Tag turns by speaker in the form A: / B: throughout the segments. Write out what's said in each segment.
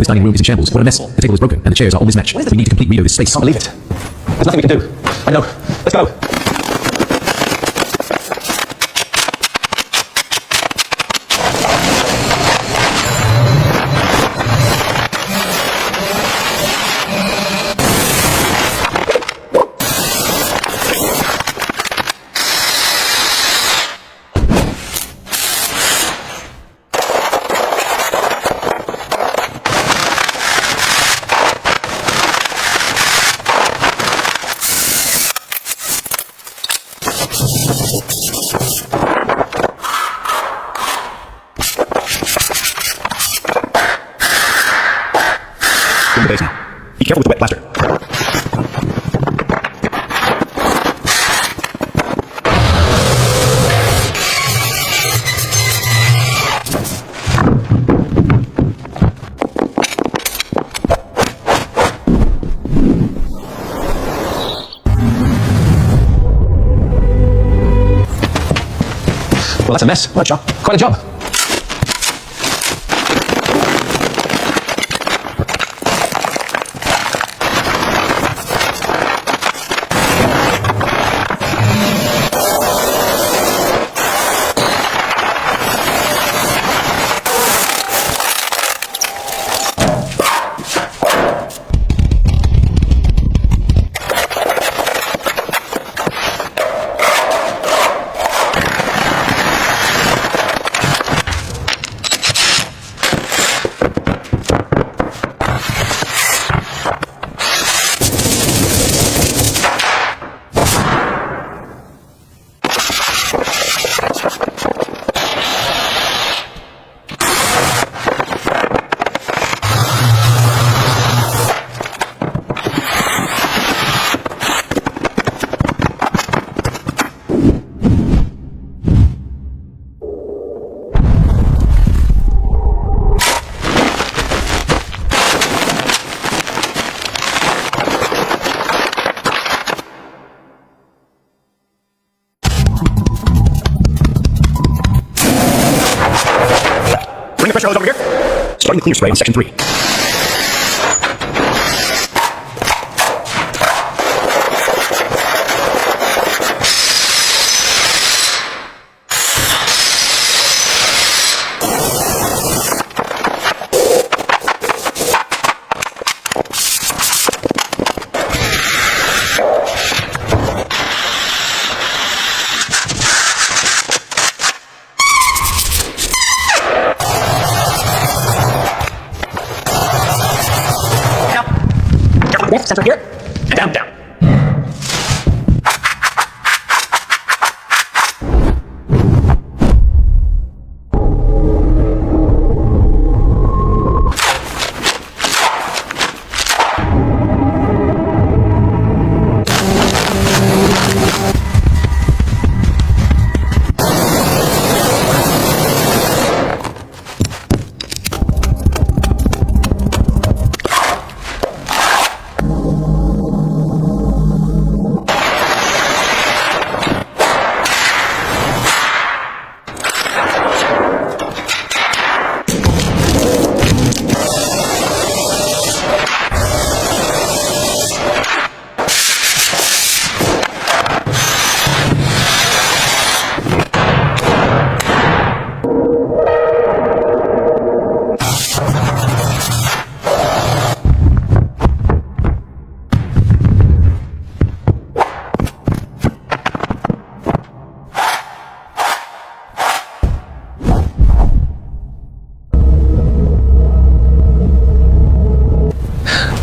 A: This dining room is in shambles. What a mess. The table is broken and the chairs are all mismatched. We need to complete redo this space.
B: I can't believe it. There's nothing we can do. I know. Let's go.
A: In the basement. Be careful with the wet plaster.
B: Well, that's a mess. What a job. Quite a job.
A: Bring the pressure hose over here. Starting the clear spray on section 3.
B: Yes, center here.
A: And down, down.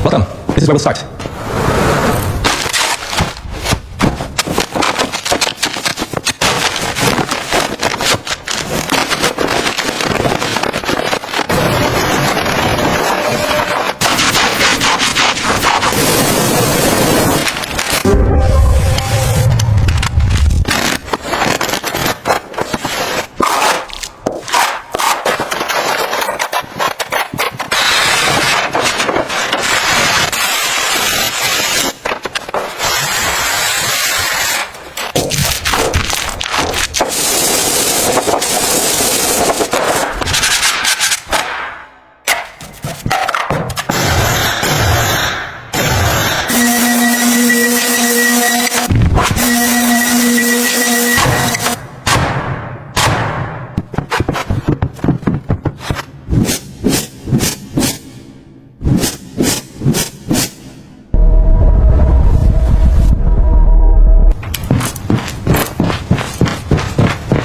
B: Welcome. This is where we'll start.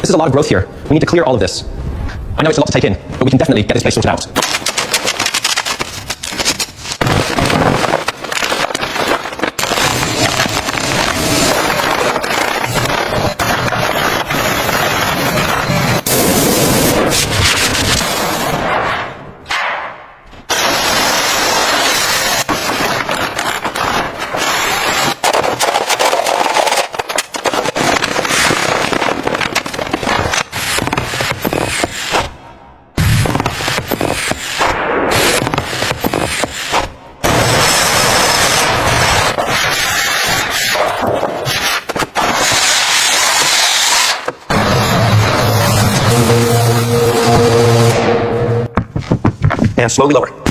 B: This is a lot of growth here. We need to clear all of this. I know it's a lot to take in, but we can definitely get this place sorted out. And slowly lower.